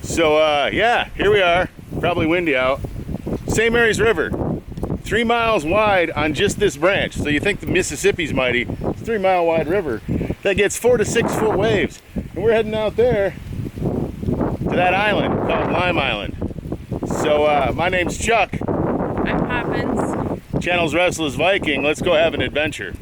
So yeah, here we are. Probably windy out. St. Mary's River, 3 miles wide on just this branch. So you think the Mississippi's mighty? It's a 3 mile wide river that gets 4 to 6 foot waves. And we're heading out there to that island called Lime Island. So my name's Chuck. I'm Poppins. Channel's Restless Viking. Let's go have an adventure.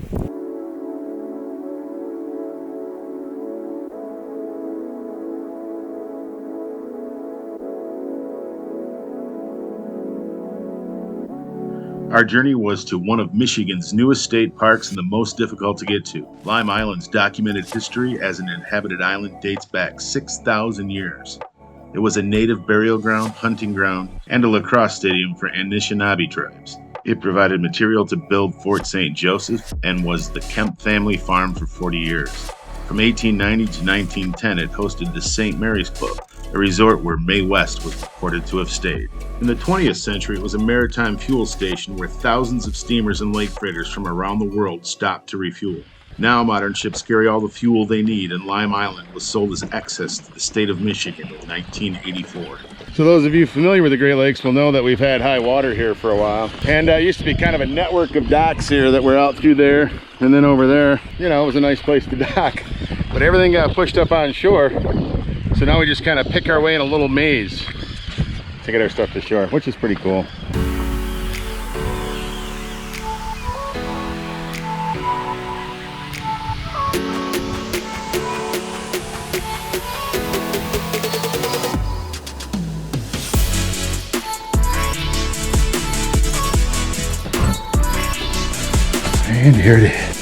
Our journey was to one of Michigan's newest state parks and the most difficult to get to. Lime Island's documented history as an inhabited island dates back 6,000 years. It was a native burial ground, hunting ground, and a lacrosse stadium for Anishinaabe tribes. It provided material to build Fort St. Joseph and was the Kemp family farm for 40 years. From 1890 to 1910, it hosted the St. Mary's Club, a resort where Mae West was reported to have stayed. In the 20th century, it was a maritime fuel station where thousands of steamers and lake freighters from around the world stopped to refuel. Now modern ships carry all the fuel they need, and Lime Island was sold as excess to the state of Michigan in 1984. So those of you familiar with the Great Lakes will know that we've had high water here for a while. And it used to be kind of a network of docks here that were out through there and then over there. You know, it was a nice place to dock. But everything got pushed up on shore. So now we just kind of pick our way in a little maze to get our stuff to shore, which is pretty cool. And here it is.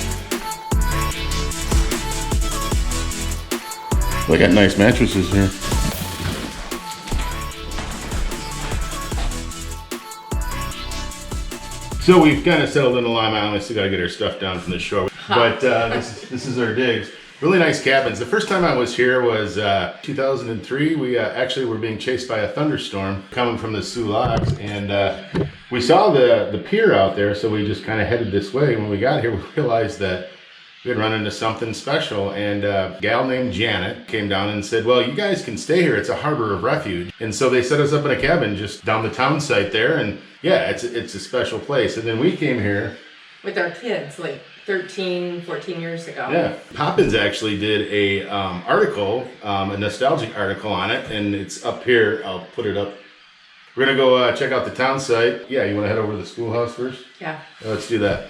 They got nice mattresses here. So we've kind of settled into Lime Island. We still got to get our stuff down from the shore. But this is our digs. Really nice cabins. The first time I was here was 2003. We actually were being chased by a thunderstorm coming from the Sioux Locks, and we saw the pier out there, so we just kind of headed this way. When we got here, we realized that we had run into something special, and a gal named Janet came down and said, well, you guys can stay here. It's a harbor of refuge. And so they set us up in a cabin just down the town site there, and yeah, it's a special place. And then we came here with our kids, like 13, 14 years ago. Yeah, Poppins actually did a article, a nostalgic article on it, and it's up here. I'll put it up. We're gonna go check out the town site. Yeah, you wanna head over to the schoolhouse first? Yeah. Let's do that.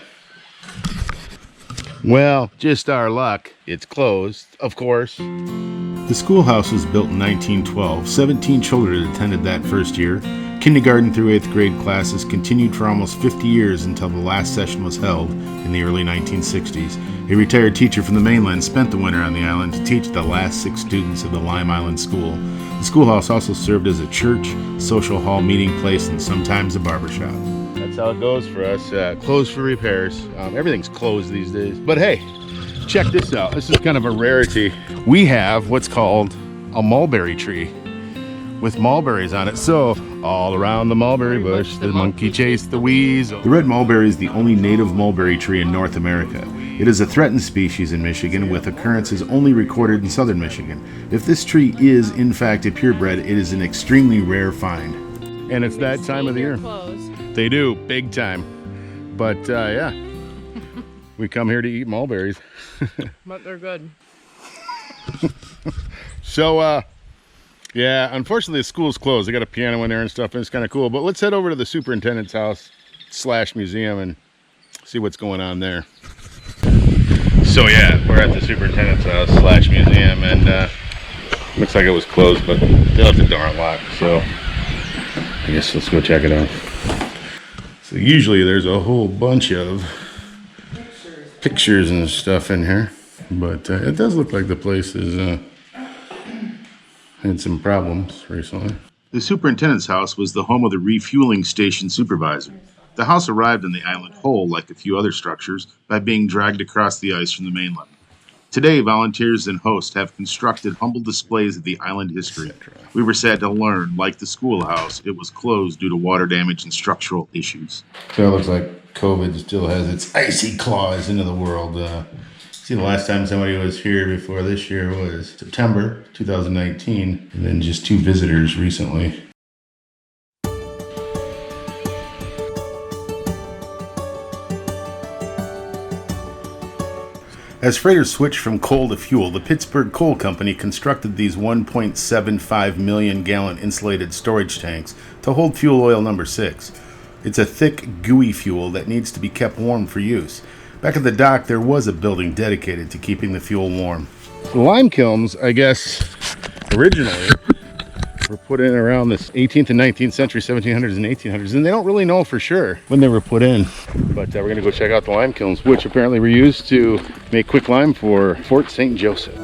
Well, just our luck. It's closed, of course. The schoolhouse was built in 1912. 17 children attended that first year. Kindergarten through 8th grade classes continued for almost 50 years until the last session was held in the early 1960s. A retired teacher from the mainland spent the winter on the island to teach the last 6 students of the Lime Island School. The schoolhouse also served as a church, social hall, meeting place, and sometimes a barbershop. That's how it goes for us. Closed for repairs. Everything's closed these days. But hey, check this out. This is kind of a rarity. We have what's called a mulberry tree with mulberries on it. So all around the mulberry bush, the monkey chased the weasel. The red mulberry is the only native mulberry tree in North America. It is a threatened species in Michigan, with occurrences only recorded in southern Michigan. If this tree is in fact a purebred, it is an extremely rare find. And it's that time of the year. They do, big time. But yeah, we come here to eat mulberries. But they're good. So yeah, unfortunately the school's closed. They got a piano in there and stuff, and it's kind of cool. But let's head over to the superintendent's house / museum and see what's going on there. So yeah, we're at the superintendent's house / museum, and looks like it was closed, but they left the door unlocked. So I guess let's go check it out. So usually there's a whole bunch of pictures and stuff in here, but it does look like the place is had some problems recently. The superintendent's house was the home of the refueling station supervisor. The house arrived on the island whole, like a few other structures, by being dragged across the ice from the mainland. Today, volunteers and hosts have constructed humble displays of the island history. We were sad to learn, like the schoolhouse, it was closed due to water damage and structural issues. So it looks like COVID still has its icy claws into the world. See, the last time somebody was here before this year was September 2019, and then just 2 visitors recently. As freighters switched from coal to fuel, the Pittsburgh Coal Company constructed these 1.75 million gallon insulated storage tanks to hold fuel oil number 6. It's a thick, gooey fuel that needs to be kept warm for use. Back at the dock, there was a building dedicated to keeping the fuel warm. The lime kilns, I guess, originally were put in around this 18th and 19th century, 1700s and 1800s, and they don't really know for sure when they were put in. But we're gonna go check out the lime kilns, which apparently were used to make quick lime for Fort St. Joseph.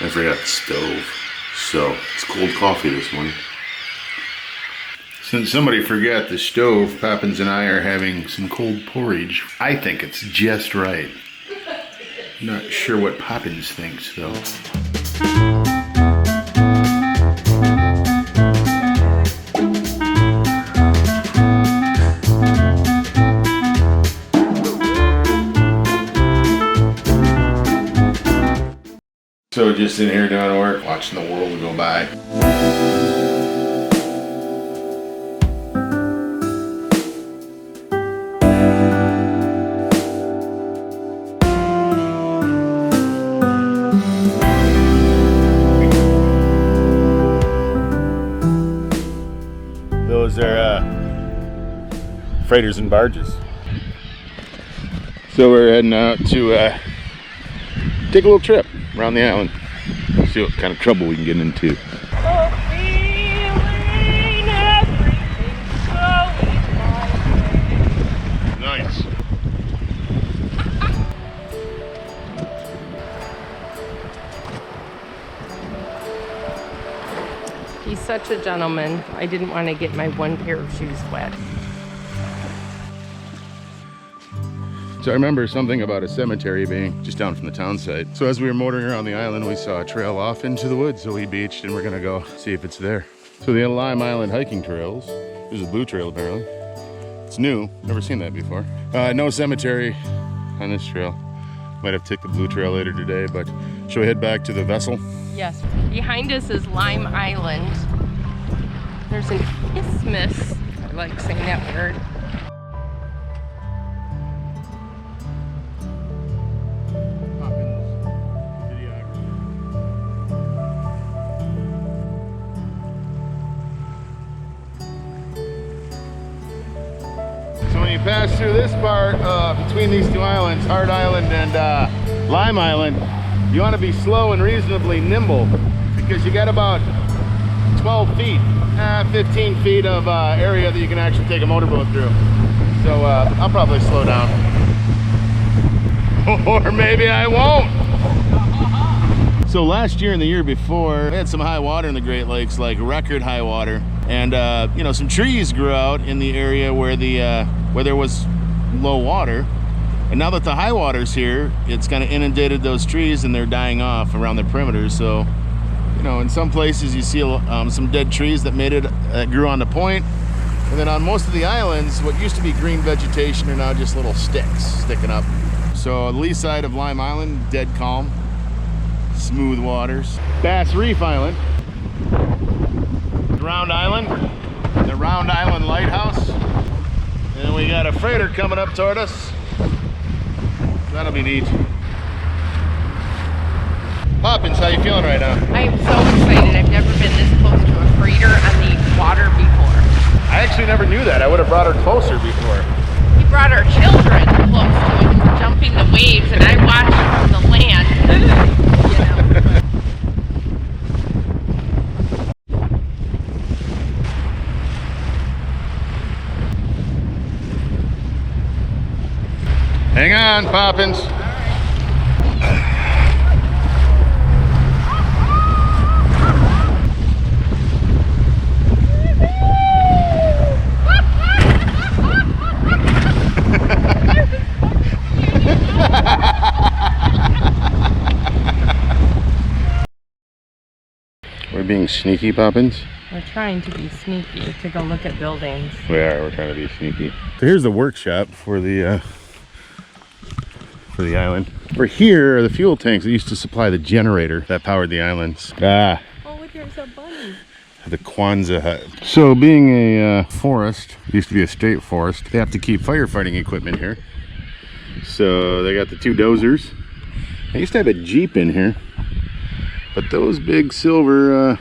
I forgot the stove, so it's cold coffee this morning. Since somebody forgot the stove, Poppins and I are having some cold porridge. I think it's just right. Not sure what Poppins thinks though. So just in here doing work, watching the world go by. Those are freighters and barges. So we're heading out to take a little trip around the island. See what kind of trouble we can get into. Nice. He's such a gentleman. I didn't want to get my one pair of shoes wet. So I remember something about a cemetery being just down from the town site. So as we were motoring around the island, we saw a trail off into the woods. So we beached and we're gonna go see if it's there. So the Lime Island hiking trails. There's a blue trail apparently. It's new, never seen that before. No cemetery on this trail. Might have to take the blue trail later today, but shall we head back to the vessel? Yes. Behind us is Lime Island. There's an isthmus. I like saying that word. Pass through this part between these 2 islands, Hard Island and Lime Island, you want to be slow and reasonably nimble because you got about 12 feet, 15 feet of area that you can actually take a motorboat through. So I'll probably slow down. Or maybe I won't. So last year and the year before, we had some high water in the Great Lakes, like record high water. And you know, some trees grew out in the area where there was low water. And now that the high water's here, it's kind of inundated those trees and they're dying off around their perimeters. So, you know, in some places you see some dead trees that made it, grew on the point. And then on most of the islands, what used to be green vegetation are now just little sticks sticking up. So on the lee side of Lime Island, dead calm, smooth waters. Bass Reef Island, Round Island, the Round Island Lighthouse. And we got a freighter coming up toward us. That'll be neat. Poppins, how you feeling right now? I am so excited. I've never been this close to a freighter on the water before. I actually never knew that. I would have brought her closer before. We brought our children close to it, jumping the waves, and I watched from the land. You know. Hang on, Poppins. We're being sneaky, Poppins. We're trying to be sneaky to go look at buildings. We're trying to be sneaky. So here's the workshop for the island. For here are the fuel tanks that used to supply the generator that powered the islands. Oh, look, there's a bunny. The Kwanzaa hut. So being a forest, used to be a state forest, they have to keep firefighting equipment here. So they got the two dozers. They used to have a Jeep in here, but those big silver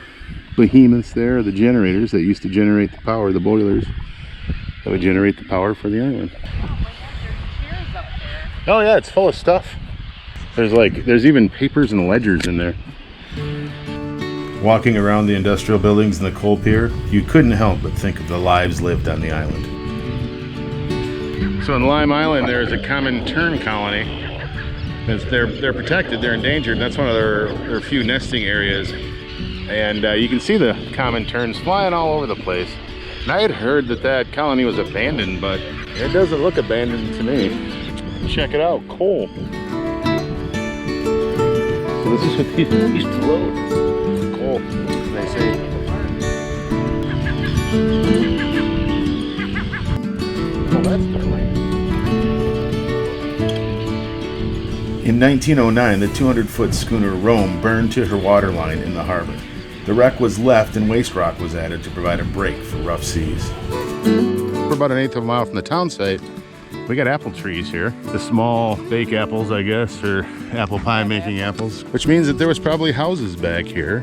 behemoths there are the generators that used to generate the power, the boilers that would generate the power for the island. Oh yeah, it's full of stuff. There's even papers and ledgers in there. Walking around the industrial buildings and the coal pier, you couldn't help but think of the lives lived on the island. So in Lime Island, there is a common tern colony. They're protected, they're endangered. That's one of their few nesting areas. And you can see the common terns flying all over the place. And I had heard that colony was abandoned, but it doesn't look abandoned to me. Check it out, coal. So this is what these used to load. Coal, they say. Oh, that's perfect. In 1909, the 200-foot schooner Rome burned to her waterline in the harbor. The wreck was left and waste rock was added to provide a break for rough seas. We're about an eighth of a mile from the town site. We got apple trees here. The small bake apples, I guess, or apple pie making apples. Which means that there was probably houses back here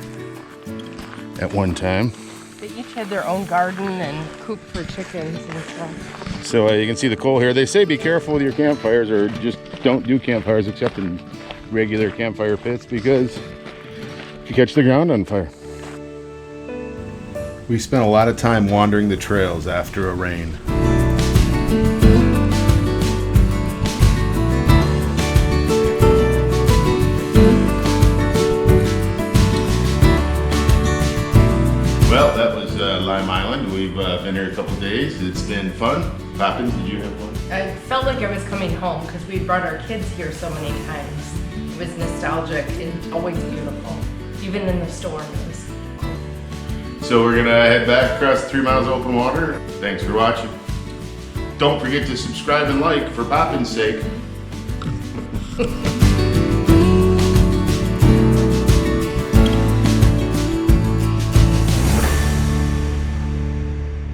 at one time. They each had their own garden and coop for chickens and stuff. So you can see the coal here. They say be careful with your campfires, or just don't do campfires except in regular campfire pits, because you catch the ground on fire. We spent a lot of time wandering the trails after a rain. Well, that was Lime Island. We've been here a couple days. It's been fun. Poppins, did you have fun? I felt like I was coming home because we brought our kids here so many times. It was nostalgic and always beautiful, even in the storm. It was cool. So we're gonna head back across 3 miles of open water. Thanks for watching. Don't forget to subscribe and like for Poppins' sake.